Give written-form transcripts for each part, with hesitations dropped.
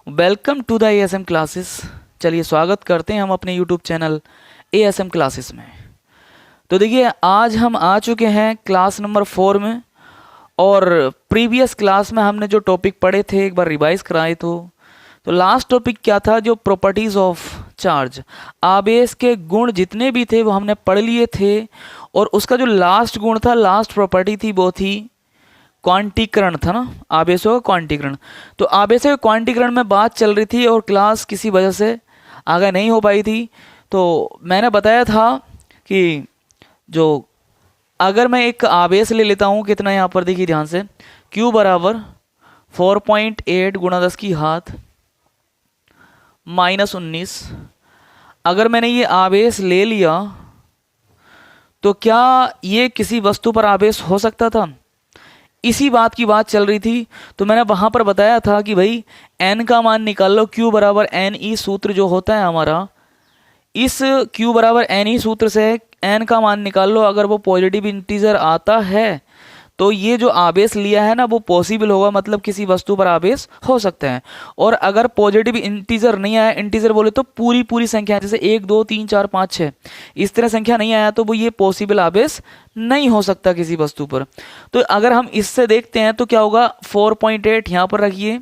Welcome to the ASM classes. चलिए स्वागत करते हैं हम अपने यूट्यूब चैनल एएसएम क्लासेस में। तो देखिए आज हम आ चुके हैं क्लास नंबर 4 में, और प्रीवियस क्लास में हमने जो टॉपिक पढ़े थे एक बार रिवाइज कराए तो लास्ट टॉपिक क्या था, जो प्रॉपर्टीज़ ऑफ चार्ज, आवेश के गुण जितने भी थे वो हमने पढ़ लिए थे। और उसका जो लास्ट गुण था, लास्ट प्रॉपर्टी थी, वो थी क्वांटीकरण था ना, आवेशों का क्वांटीकरण। तो आवेशों के क्वांटीकरण में बात चल रही थी और क्लास किसी वजह से आगे नहीं हो पाई थी। तो मैंने बताया था कि जो अगर मैं एक आवेश ले लेता हूँ, कितना यहाँ पर देखिए ध्यान से, Q बराबर 4.8 गुणा 10 की घात -19। अगर मैंने ये आवेश ले लिया तो क्या ये किसी वस्तु पर आवेश हो सकता था? इसी बात की बात चल रही थी। तो मैंने वहाँ पर बताया था कि भाई n का मान निकाल लो, Q बराबर एन ई सूत्र जो होता है हमारा, इस Q बराबर एन ई सूत्र से n का मान निकाल लो। अगर वो पॉजिटिव इंटीजर आता है तो ये जो आवेश लिया है ना वो पॉसिबल होगा, मतलब किसी वस्तु पर आवेश हो सकता है। और अगर पॉजिटिव इंटीजर नहीं आया, इंटीजर बोले तो पूरी संख्या, जैसे 1 2 3 4 5 6 इस तरह संख्या नहीं आया, तो वो ये पॉसिबल आवेश नहीं हो सकता किसी वस्तु पर। तो अगर हम इससे देखते हैं तो क्या होगा, 4.8 यहाँ पर रखिए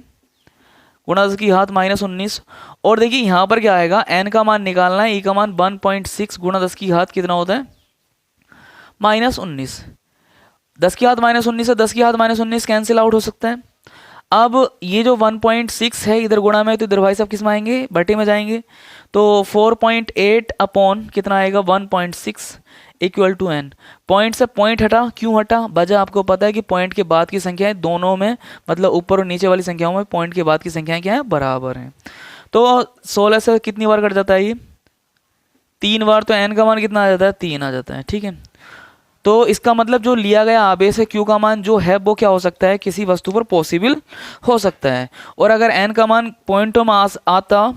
गुणा 10 की घात -19। और देखिए यहाँ पर क्या आएगा, n का मान निकालना है, e का मान 1.6 गुणा 10 की घात कितना होता है, -19। 10 की घात -19 से 10 की घात -19 कैंसिल आउट हो सकता है। अब ये जो 1.6 है इधर गुणा में, तो इधर भाई साहब किस में आएंगे, बटे में जाएंगे। तो 4.8 अपॉन कितना आएगा, 1.6 इक्वल टू n। पॉइंट से पॉइंट हटा, क्यों हटा? वजह आपको पता है कि पॉइंट के बाद की संख्याएं दोनों में, मतलब ऊपर और नीचे वाली संख्याओं में पॉइंट के बाद की संख्याएं क्या है, बराबर हैं। तो 16 से कितनी बार कट जाता है ये, 3 बार। तो n का मान कितना आ जाता है, 3 आ जाता है। ठीक है, तो इसका मतलब जो लिया गया आवेश है Q का मान जो है वो क्या हो सकता है, किसी वस्तु पर पॉसिबल हो सकता है। और अगर n का मान पॉइंटों में आता,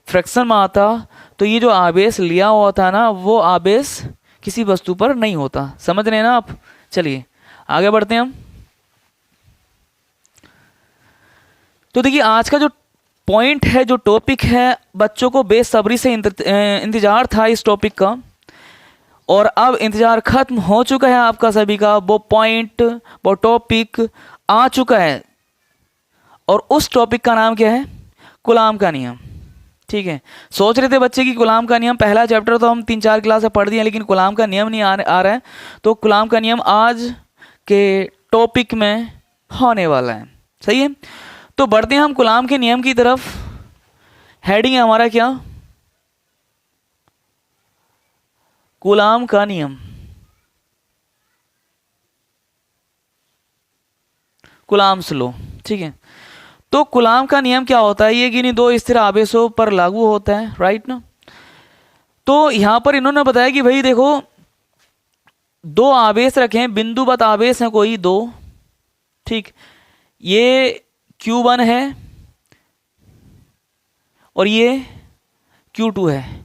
फ्रैक्शन में आता, तो ये जो आवेश लिया हुआ था ना वो आवेश किसी वस्तु पर नहीं होता। समझ रहे हैं ना आप? चलिए आगे बढ़ते हैं हम। तो देखिए आज का जो पॉइंट है, जो टॉपिक है, बच्चों को बेसब्री से इंतजार था इस टॉपिक का, और अब इंतजार खत्म हो चुका है आपका सभी का। वो पॉइंट, वो टॉपिक आ चुका है, और उस टॉपिक का नाम क्या है, कूलाम का नियम। ठीक है, सोच रहे थे बच्चे कि कूलाम का नियम पहला चैप्टर तो हम 3-4 क्लास से पढ़ दिए, लेकिन कूलाम का नियम नहीं आ रहा है। तो कूलाम का नियम आज के टॉपिक में होने वाला है। सही है, तो बढ़ते हैं हम कूलाम के नियम की तरफ। हेडिंग है हमारा क्या, कूलाम का नियम। Coulombs law. ठीक है, तो कूलाम का नियम क्या होता है, ये किन्हीं दो स्थिर आवेशों पर लागू होता है, राइट ना। तो यहां पर इन्होंने बताया कि भाई देखो, दो आवेश रखे हैं, बिंदुवत आवेश हैं कोई दो। ठीक, ये Q1 है और ये Q2 है।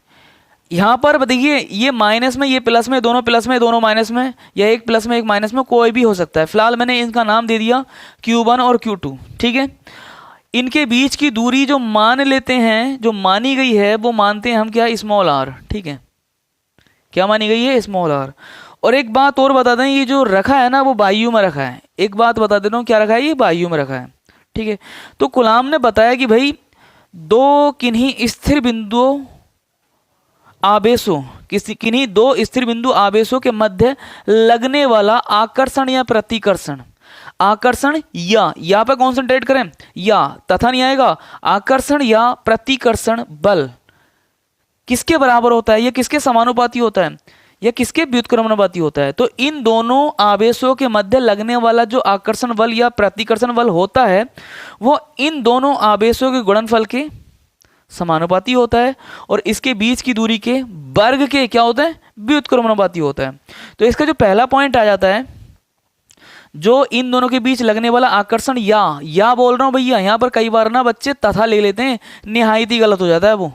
यहां पर देखिए ये माइनस में, ये प्लस में, दोनों प्लस में, दोनों माइनस में, या एक प्लस में एक माइनस में, कोई भी हो सकता है। फिलहाल मैंने इनका नाम दे दिया Q1 और Q2। ठीक है, इनके बीच की दूरी जो मान लेते हैं, जो मानी गई है, वो मानते हैं हम क्या, स्मॉल r। ठीक है, क्या मानी गई है, स्मॉल r। और एक बात और बता दें, ये जो रखा है ना वो वायु में रखा है। एक बात बता देता हूँ, क्या रखा है, ये वायु में रखा है। ठीक है, तो कूलाम ने बताया कि भाई दो किन्हीं स्थिर बिंदुओं आवेशों, किन्हीं दो स्थिर बिंदु आवेशों के मध्य लगने वाला आकर्षण या प्रतिकर्षण, आकर्षण या पे कॉन्सेंट्रेट करें, या तथा नहीं आएगा, आकर्षण या प्रतिकर्षण बल किसके बराबर होता है, या किसके समानुपाती होता है, या किसके व्युत्क्रमानुपाती होता है। तो इन दोनों आवेशों के मध्य लगने वाला जो आकर्षण बल या प्रतिकर्षण बल होता है, वो इन दोनों आवेशों के गुणनफल के समानुपाती होता है, और इसके बीच की दूरी के वर्ग के क्या होता है, व्युत्क्रमानुपाती होता है। तो इसका जो पहला पॉइंट आ जाता है, जो इन दोनों के बीच लगने वाला आकर्षण, या बोल रहा हूं भैया, यहां पर कई बार ना बच्चे तथा ले लेते हैं, निहायत ही गलत हो जाता है। वो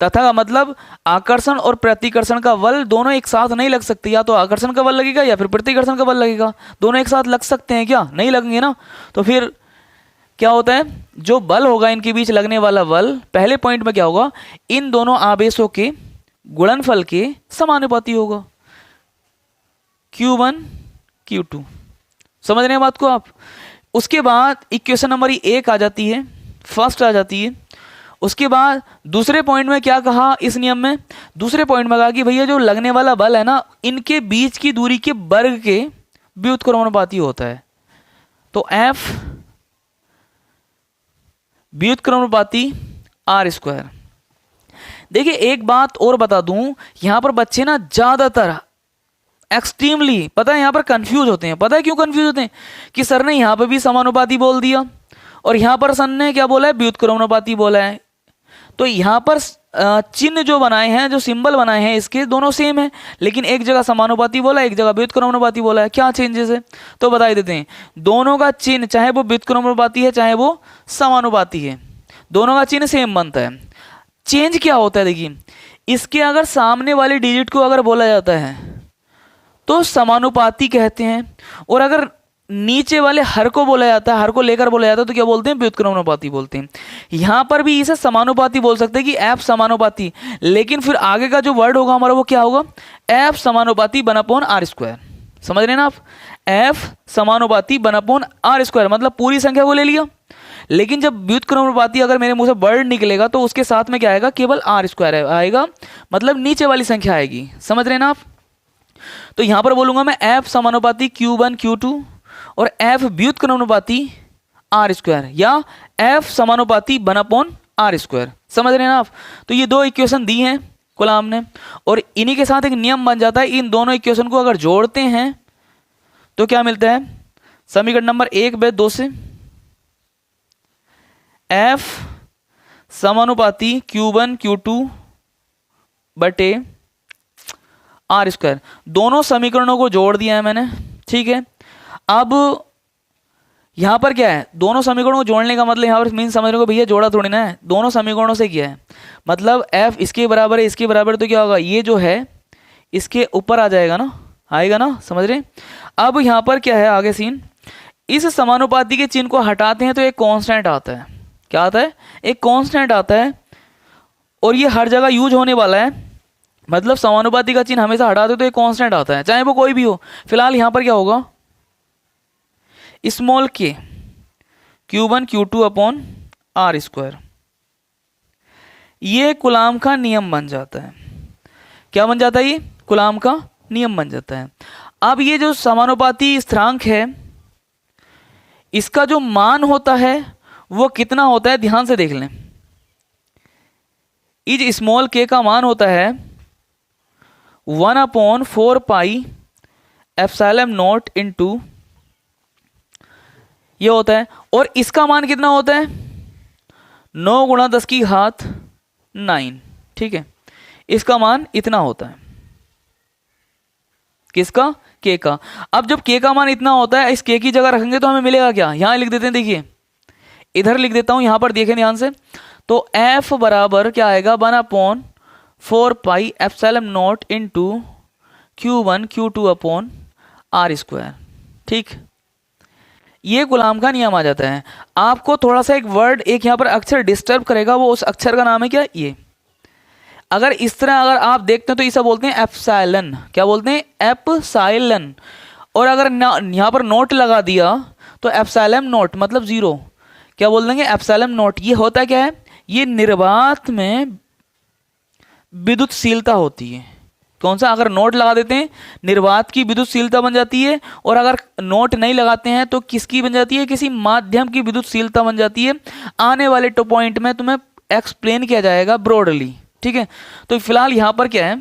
तथा का मतलब आकर्षण और प्रतिकर्षण का बल दोनों एक साथ नहीं लग सकते, या तो आकर्षण का बल लगेगा या फिर प्रतिकर्षण का बल लगेगा। दोनों एक साथ लग सकते हैं क्या? नहीं लगेंगे ना। तो फिर क्या होता है, जो बल होगा इनके बीच लगने वाला बल पहले पॉइंट में क्या होगा, इन दोनों आवेशों के गुणनफल के समानुपाती होगा, Q1 Q2। समझ रहे हैं बात को आप। उसके बाद इक्वेशन नंबर 1 आ जाती है, फर्स्ट आ जाती है। उसके बाद दूसरे पॉइंट में क्या कहा इस नियम में, दूसरे पॉइंट में कहा कि भैया जो लगने वाला बल है ना, इनके बीच की दूरी के वर्ग के व्युत्क्रमानुपाती होता है। तो F व्युत्क्रमानुपाती आर स्क्वायर। देखिए एक बात और बता दूं, यहां पर बच्चे ना ज्यादातर एक्सट्रीमली पता है यहाँ पर कंफ्यूज होते हैं। पता है क्यों कंफ्यूज होते हैं, कि सर ने यहाँ पर भी समानुपाती बोल दिया और यहाँ पर सर ने क्या बोला है, व्युत्क्रमानुपाती बोला है। तो यहाँ पर चिन्ह जो बनाए हैं, जो सिंबल बनाए हैं, इसके दोनों सेम है, लेकिन एक जगह समानुपाती बोला, एक जगह व्युत्क्रमानुपाती बोला है। क्या चेंजेस है तो बता ही देते हैं। दोनों का चिन्ह चाहे वो व्युत्क्रमानुपाती है चाहे वो समानुपाती है, दोनों का चिन्ह सेम बनता है। चेंज क्या होता है, देखिए इसके अगर सामने वाले डिजिट को अगर बोला जाता है तो समानुपाती कहते हैं, और अगर नीचे वाले हर को बोला जाता है, हर को लेकर बोला जाता है, तो क्या बोलते हैं, व्युत्क्रमानुपाती बोलते हैं। यहां पर भी इसे समानुपाती बोल सकते हैं कि एफ समानुपाती, लेकिन फिर आगे का जो वर्ड होगा हमारा वो क्या होगा, एफ समानुपाती वन अपॉन आर स्क्वायर। समझ रहे हैं ना आप, एफ समानुपाती वन अपॉन आर स्क्वायर, मतलब पूरी संख्या को ले लिया, लेकिन जब व्युत्क्रमानुपाती अगर मेरे मुंह से वर्ड निकलेगा तो उसके साथ में क्या आएगा, केवल आर स्क्वायर आएगा, मतलब नीचे वाली संख्या आएगी। समझ रहे हैं ना आप। तो यहां पर बोलूंगा मैं एफ समानुपाती Q1 Q2 और एफ व्युत्क्रमानुपाती आर स्क्वायर, या एफ समानुपाती वन अपॉन आर स्क्वायर। समझ रहे हैं ना आप। तो ये दो इक्वेशन दी हैं कुलाम ने, और इन्हीं के साथ एक नियम बन जाता है, इन दोनों इक्वेशन को अगर जोड़ते हैं तो क्या मिलता है, समीकरण नंबर 1/2 से एफ समानुपाती Q1 Q2 बटे आर स्क्वायर। दोनों समीकरणों को जोड़ दिया है मैंने, ठीक है। अब यहां पर क्या है, दोनों समीकरणों को जोड़ने का मतलब यहां पर मीन समझ रहे हो भैया जोड़ा थोड़ी ना है, दोनों समीकरणों से क्या है, मतलब एफ इसके बराबर है, इसके बराबर, तो क्या होगा, ये जो है इसके ऊपर आ जाएगा ना, आएगा ना, समझ रहे। अब यहां पर क्या है आगे सीन, इस समानुपाती के चिन्ह को हटाते हैं तो एक कांस्टेंट आता है। क्या आता है, एक कांस्टेंट आता है, और ये हर जगह यूज होने वाला है। मतलब समानुपाती का चिन्ह हमेशा हटाते तो एक कांस्टेंट आता है, चाहे वो कोई भी हो। फिलहाल यहां पर क्या होगा, स्मॉल के Q1 Q2 upon R square. ये कुलाम का नियम बन जाता है। क्या बन जाता है, ये कुलाम का नियम बन जाता है। अब ये जो समानुपाती स्थिरांक है, इसका जो मान होता है वो कितना होता है, ध्यान से देख लें। इज स्मॉल के का मान होता है 1/4 पाई एप्सिलॉन नॉट इनटू, ये होता है, और इसका मान कितना होता है, 9 × 10⁹, ठीक है। इसका मान इतना होता है, किसका, के का। अब जब के का मान इतना होता है, इस के की जगह रखेंगे तो हमें मिलेगा क्या, यहां लिख देते हैं, देखिए इधर लिख देता हूं, यहां पर देखें ध्यान से। तो एफ बराबर क्या आएगा, 1/4 pi epsilon naught into Q1 Q2 upon R square, ठीक। ये गुलाम का नियम आ जाता है। आपको थोड़ा सा एक वर्ड, एक यहां पर अक्षर डिस्टर्ब करेगा, वो उस अक्षर का नाम है क्या, ये। अगर इस तरह अगर आप देखते हैं तो इसे बोलते हैं एप्सिलॉन। क्या बोलते हैं, एप्सिलॉन। और अगर यहां पर नोट लगा दिया तो एप्सिलॉन नोट मतलब 0। क्या बोल देंगे, एप्सिलॉन नोट। ये होता क्या है, ये निर्वात में विद्युतशीलता होती है। कौन सा, अगर नोट लगा देते हैं निर्वात की विद्युतशीलता बन जाती है, और अगर नोट नहीं लगाते हैं तो किसकी बन जाती है, किसी माध्यम की विद्युतशीलता बन जाती है। आने वाले पॉइंट में तुम्हें एक्सप्लेन किया जाएगा ब्रॉडली, ठीक है। तो फिलहाल यहां पर क्या है,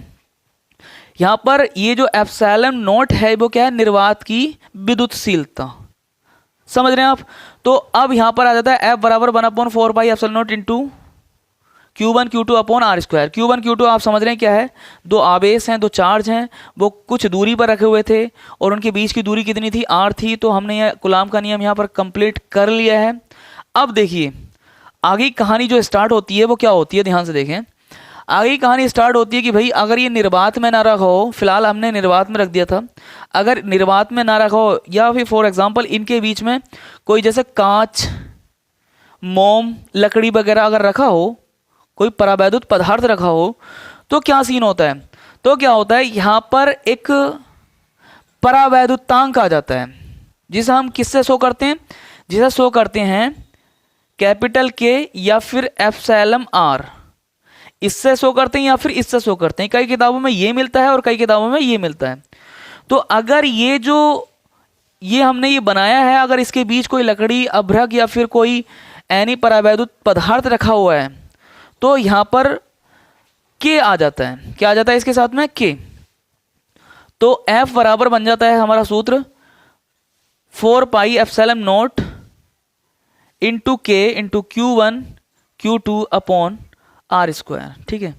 यहां पर ये जो एप्सिलॉन नोट है वो क्या है, निर्वात की विद्युतशीलता। समझ रहे हैं आप। तो अब यहां पर आ जाता है एफ बराबर 1/4 pi epsilon naught into Q1 Q2 upon R square. Q1 Q2 आप समझ रहे हैं क्या है, दो आवेश हैं, दो चार्ज हैं, वो कुछ दूरी पर रखे हुए थे और उनके बीच की दूरी कितनी थी, r थी। तो हमने यह कुलाम का नियम यहाँ पर कंप्लीट कर लिया है। अब देखिए आगे की कहानी जो स्टार्ट होती है वो क्या होती है, ध्यान से देखें। आगे की कहानी स्टार्ट होती है कि भाई अगर ये निर्वात में ना रखा हो, फिलहाल हमने निर्वात में रख दिया था, अगर निर्वात में ना रखा हो, या फिर फॉर एग्जाम्पल इनके बीच में कोई जैसे कांच मोम, लकड़ी वगैरह अगर रखा हो, कोई परावैद्युत पदार्थ रखा हो, तो क्या सीन होता है? तो क्या होता है, यहाँ पर एक परावैद्युतांक आ जाता है, जिसे हम किससे शो करते हैं? जिसे शो करते हैं कैपिटल के या फिर एप्सिलॉन आर। इससे शो करते हैं या फिर इससे शो करते हैं। कई किताबों में ये मिलता है और कई किताबों में ये मिलता है। तो अगर ये हमने ये बनाया है, अगर इसके बीच कोई लकड़ी, अभ्रक या फिर कोई एनी परावैद्युत पदार्थ रखा हुआ है, तो यहाँ पर के आ जाता है। क्या आ जाता है इसके साथ में? के। तो F बराबर बन जाता है हमारा सूत्र 4 pi epsilon naught into K into Q1 Q2 upon R square. ठीक है।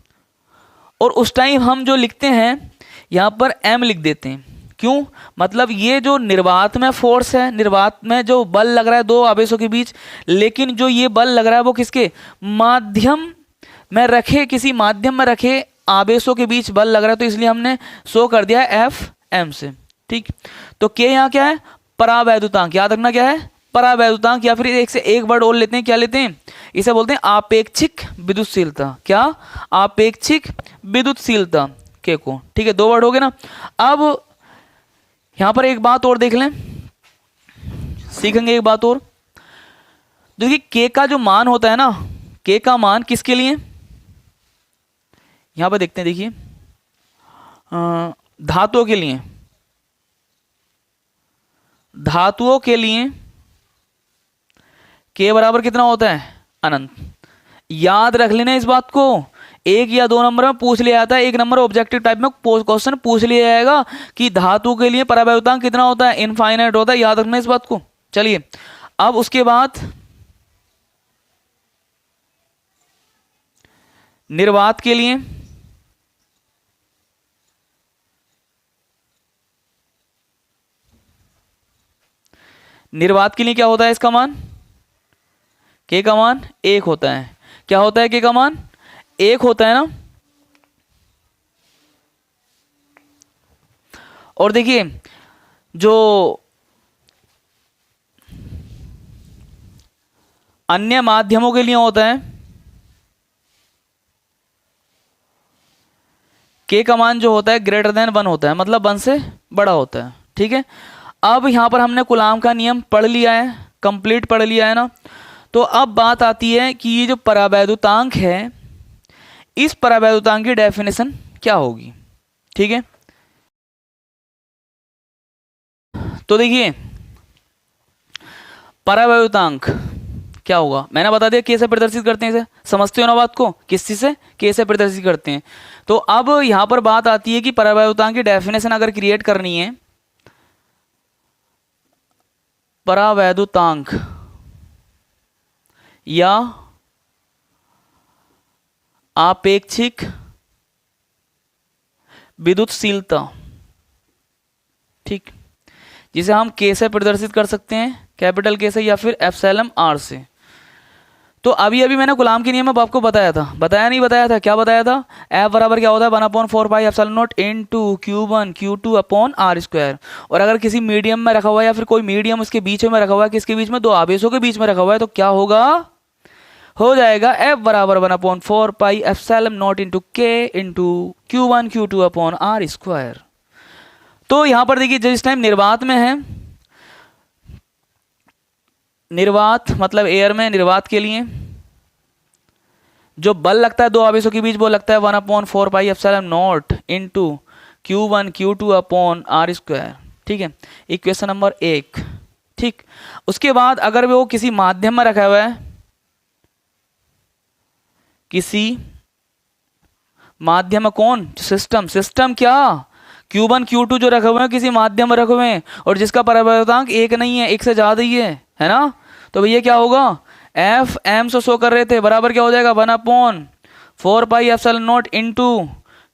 और उस टाइम हम जो लिखते हैं यहाँ पर M लिख देते हैं। क्यों? मतलब ये जो निर्वात में फोर्स है, निर्वात में जो बल लग रहा है दो आवेशों के बीच, लेकिन जो ये बल लग रहा है वो किसके? माध्यम में रखे, किसी माध्यम में रखे आवेशों के बीच बल लग रहा है, तो इसलिए हमने शो कर दिया है एफ एम से। ठीक। तो के यहाँ क्या है? परावैद्युतांक। याद रखना क्या है? परावैद्युतांक। या फिर एक से एक वर्ड और लेते हैं, क्या लेते हैं? इसे बोलते हैं आपेक्षिक विद्युतशीलता। क्या? आपेक्षिक विद्युतशीलता के को। ठीक है, दो वर्ड हो गए ना। अब यहां पर एक बात और देख लें, सीखेंगे एक बात और। देखिए के का जो मान होता है ना, के का मान किसके लिए? यहां पर देखते हैं, देखिए धातुओं के लिए, धातुओं के लिए के बराबर कितना होता है? अनंत। याद रख लेना इस बात को। एक या दो नंबर में पूछ लिया जाता है, एक नंबर ऑब्जेक्टिव टाइप में क्वेश्चन पूछ लिया जाएगा कि धातु के लिए परावैद्युतांक कितना होता है? इनफाइनाइट होता है। याद रखना इस बात को। चलिए अब उसके बाद निर्वात के लिए, निर्वात के लिए क्या होता है? इसका मान, के का मान एक होता है। क्या होता है? के का मान एक होता है ना। और देखिए जो अन्य माध्यमों के लिए होता है, के का मान जो होता है ग्रेटर देन 1 होता है, मतलब 1 से बड़ा होता है। ठीक है। अब यहां पर हमने कूलाम का नियम पढ़ लिया है, कंप्लीट पढ़ लिया है ना। तो अब बात आती है कि ये जो परावैद्युतांक है, इस परावैद्युतांक की डेफिनेशन क्या होगी? ठीक है। तो देखिए परावैद्युतांक क्या होगा, मैंने बता दिया कैसे प्रदर्शित करते हैं। इसे समझते हो ना बात को? किस चीज से कैसे प्रदर्शित करते हैं। तो अब यहां पर बात आती है कि परावैद्युतांक की डेफिनेशन अगर क्रिएट करनी है, परावैद्युतांक या आपेक्षिक विद्युतशीलता, ठीक, जिसे हम के से प्रदर्शित कर सकते हैं, कैपिटल के से या फिर एप्सिलॉन आर से। तो अभी मैंने कूलाम के नियम में आपको बताया था, बताया नहीं बताया था? क्या बताया था? एफ बराबर क्या होता है? 1/4 pi epsilon naught into Q1 Q2 upon R square. और अगर किसी मीडियम में रखा हुआ है या फिर कोई मीडियम उसके बीच में रखा हुआ है, किसके बीच में? दो आवेशों के बीच में रखा हुआ है, तो क्या होगा? हो जाएगा एफ बराबर 1/4 pi epsilon naught into K into Q1 Q2 upon R square. तो यहां पर देखिए जिस टाइम निर्वात में है, निर्वात मतलब एयर में, निर्वात के लिए जो बल लगता है दो आवेशों के बीच, वो लगता है 1/4 pi epsilon naught into Q1 Q2 upon R square. ठीक है, इक्वेशन नंबर 1। ठीक। उसके बाद अगर वो किसी माध्यम में रखा हुआ है, किसी माध्यम में, कौन? सिस्टम। सिस्टम क्या? Q1 Q2 जो रखे हुए हैं किसी माध्यम में रखे हुए हैं और जिसका परावैद्युतांक एक नहीं है, एक से ज्यादा ही है ना। तो भैया क्या होगा? एफ एम से शो कर रहे थे, बराबर क्या हो जाएगा? 1/4 pi epsilon naught into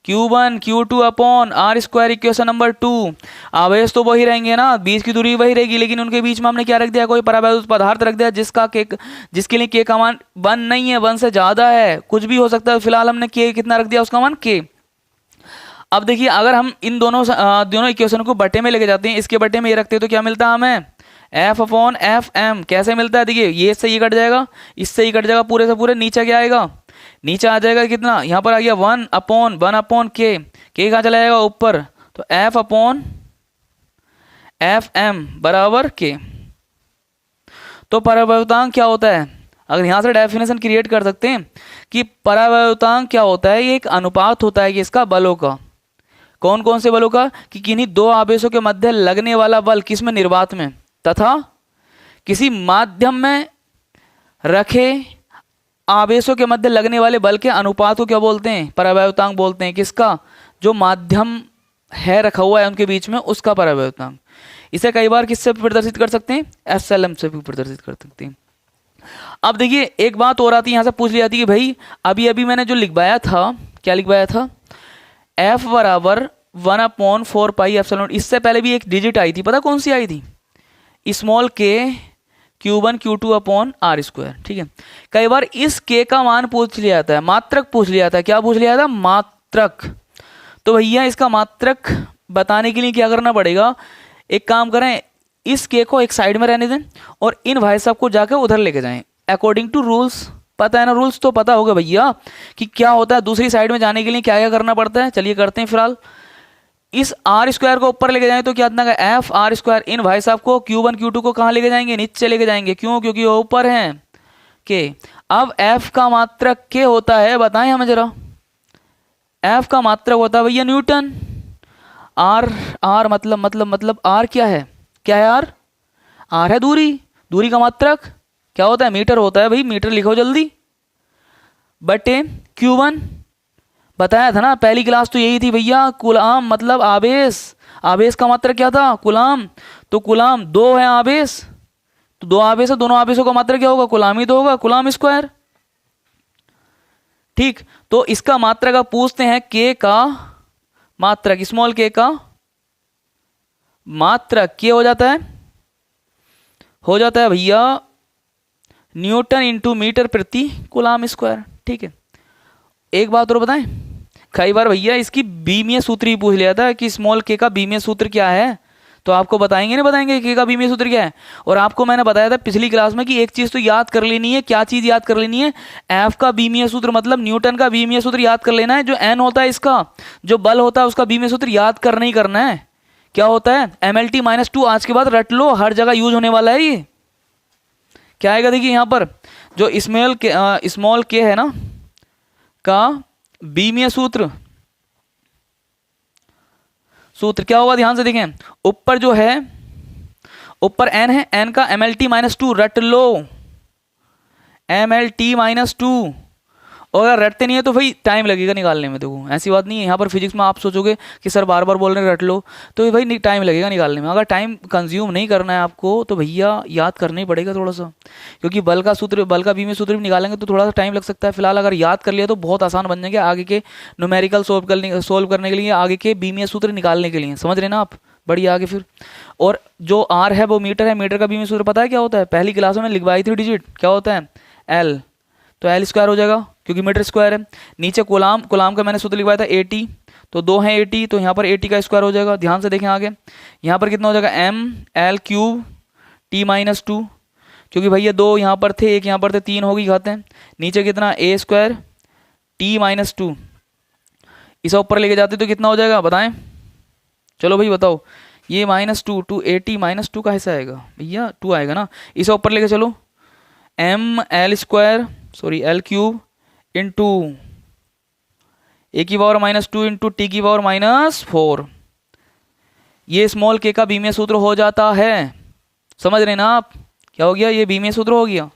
Q1 Q2 upon R square. Equation number 2। आवेश तो वही रहेंगे ना, बीच की दूरी वही रहेगी, लेकिन उनके बीच में हमने क्या रख दिया? कोई परावैद्युत पदार्थ रख दिया जिसके लिए के का मान 1 नहीं है, 1 से ज्यादा है, कुछ भी हो सकता है। फिलहाल हमने के कितना रख दिया? उसका मान के। अब देखिए अगर हम इन दोनों इक्वेशन को बटे में लेके जाते हैं, इसके बटे में ये रखते हैं, तो क्या मिलता है हमें? एफ अपॉन एफ एम कैसे मिलता है, देखिए ये इससे ये कट जाएगा, इससे ही कट जाएगा पूरे से पूरे, नीचे क्या आएगा, नीचे आ जाएगा कितना, यहाँ पर आ गया 1 अपॉन के कहाँ चला जाएगा ऊपर, तो एफ अपॉन एफ एम बराबर के। तो परावैद्युतांक क्या होता है, अगर यहाँ से डेफिनेशन क्रिएट कर सकते हैं कि परावैद्युतांक क्या होता है, ये एक अनुपात होता है कि इसका बलों का, कौन कौन से बलों का, कि किन्हीं दो आवेशों के मध्य लगने वाला बल किसमें, निर्वात में, तथा किसी माध्यम में रखे आवेशों के मध्य लगने वाले बल के अनुपात को क्या बोलते हैं, परावैद्युतांक बोलते हैं। किसका, जो माध्यम है रखा हुआ है उनके बीच में, उसका परावैद्युतांक। इसे कई बार किससे प्रदर्शित कर सकते हैं, एप्सिलॉन से भी प्रदर्शित कर सकते हैं। अब देखिए एक बात और आती है, यहाँ से पूछ ली जाती है कि भाई अभी अभी मैंने जो लिखवाया था, क्या लिखवाया था, F बराबर 1/4 पाई एप्सिलॉन। इससे पहले भी एक डिजिट आई थी, पता कौन सी आई थी, स्मॉल के Q1 Q2 upon R square. ठीक है, कई बार इस के का मान पूछ लिया जाता है, मात्रक पूछ लिया जाता है। क्या पूछ लिया जाता है, मात्रक। तो भैया इसका मात्रक बताने के लिए क्या करना पड़ेगा, एक काम करें, इस के को एक साइड में रहने दें और इन भाई साहब को जाकर उधर लेके जाएं अकॉर्डिंग टू रूल्स। पता है ना रूल्स, तो पता होगा भैया कि क्या होता है, दूसरी साइड में जाने के लिए क्या क्या करना पड़ता है। चलिए करते हैं फिलहाल, इस आर स्क्वायर को ऊपर लेके जाएं तो क्या इतना का एफ आर स्क्वायर, इन भाई साहब को Q1 Q2 को कहाँ लेके जाएंगे, नीचे लेके जाएंगे। क्यों, क्योंकि वो ऊपर हैं के। अब एफ का मात्रक के होता है, बताएं हमें जरा, एफ का मात्रक होता है भैया न्यूटन। आर मतलब आर क्या है, क्या है आर, आर है दूरी, दूरी का मात्रक क्या होता है, मीटर होता है भाई, मीटर लिखो जल्दी, बटे Q1 बताया था ना पहली क्लास तो यही थी भैया, कुलाम मतलब आवेश, आवेश का मात्रक क्या था, कुलाम। तो कुलाम दो है आवेश, तो दो आवेश है, दोनों आवेशों का मात्रक क्या होगा, कुलाम ही तो होगा, कुलाम स्क्वायर। ठीक, तो इसका मात्रक आप पूछते हैं, के का मात्रक, स्मॉल के का मात्रक क्या हो जाता है भैया न्यूटन इंटू मीटर प्रति कुलाम स्क्वायर। ठीक है, एक बात और बताएं, कई बार भैया इसकी बीमीय सूत्र ही पूछ लिया था कि स्मॉल के का बीमीय सूत्र क्या है, तो आपको बताएंगे ना, बताएंगे के का बीमीय सूत्र क्या है। और आपको मैंने बताया था पिछली क्लास में कि एक चीज तो याद कर लेनी है, क्या चीज याद कर लेनी है, एफ का बीमीय सूत्र मतलब न्यूटन का बीमीय सूत्र याद कर लेना है। जो एन होता है इसका, जो बल होता है उसका बीमीय सूत्र याद करना ही करना है। क्या होता है, MLT-2, आज के बाद रट लो, हर जगह यूज होने वाला है ये। क्या आएगा देखिए यहाँ पर, जो स्मॉल के है ना का बीमीय सूत्र क्या होगा, ध्यान से देखें, ऊपर जो है, ऊपर एन है, एन का MLT-2 रट लो, MLT-2। और अगर रटते नहीं है तो भाई टाइम लगेगा निकालने में। देखो ऐसी बात नहीं है, यहाँ पर फिजिक्स में आप सोचोगे कि सर बार बार बोल रहे हैं रट लो, तो भाई टाइम लगेगा निकालने में। अगर टाइम कंज्यूम नहीं करना है आपको तो भैया याद करना ही पड़ेगा थोड़ा सा, क्योंकि बल का बीमीय सूत्र भी निकालेंगे तो थोड़ा सा टाइम लग सकता है। फिलहाल अगर याद कर लिया तो बहुत आसान बन जाएंगे आगे के न्यूमेरिकल सोल्व करने के लिए, आगे के बीमीय सूत्र निकालने के लिए, समझ रहे ना आप, बढ़िया आगे फिर। और जो आर है वो मीटर है, मीटर का बीमीय सूत्र पता है क्या होता है, पहली क्लासों में लिखवाई थी डिजिट, क्या होता है एल, तो एल स्क्वायर हो जाएगा क्योंकि मीटर स्क्वायर है। नीचे कुलाम का मैंने सूत्र लिखवाया था 80, तो 2 है 80, तो यहाँ पर 80 का स्क्वायर हो जाएगा। ध्यान से देखें आगे, यहाँ पर कितना हो जाएगा ML³ T-2, क्योंकि भैया 2 यहाँ पर थे, 1 यहाँ पर थे, 3 होगी खाते हैं। नीचे कितना A² T-2, इसे ऊपर लेके जाते तो कितना हो जाएगा बताएं, चलो भाई बताओ, ये -2 टू 80 - 2 का हिस्सा आएगा भैया, 2 आएगा ना, इसे ऊपर लेके चलो, L³ into A⁻² into T⁻⁴, ये स्मॉल के का बीमीय सूत्र हो जाता है। समझ रहे ना आप, क्या हो गया, ये बीमीय सूत्र हो गया।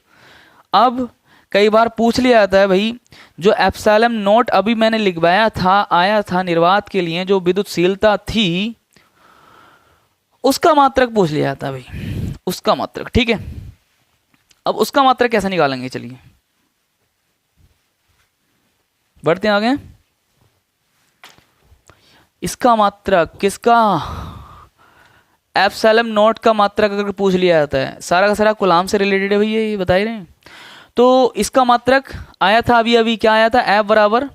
अब कई बार पूछ लिया जाता है भाई, जो एप्सिलॉन नॉट अभी मैंने लिखवाया था, आया था निर्वात के लिए, जो विद्युतशीलता थी उसका मात्रक पूछ लिया जाता है भाई, उसका मात्रक। ठीक है, अब उसका मात्रक कैसे निकालेंगे, चलिए बढ़ते हैं आगे। इसका मात्रक किसका, एप्सिलॉन नॉट का मात्रक अगर पूछ लिया जाता है, सारा का सारा कुलाम से रिलेटेड है भैया, ये बता ही रहे हैं। तो इसका मात्रक आया था अभी क्या आया था, F बराबर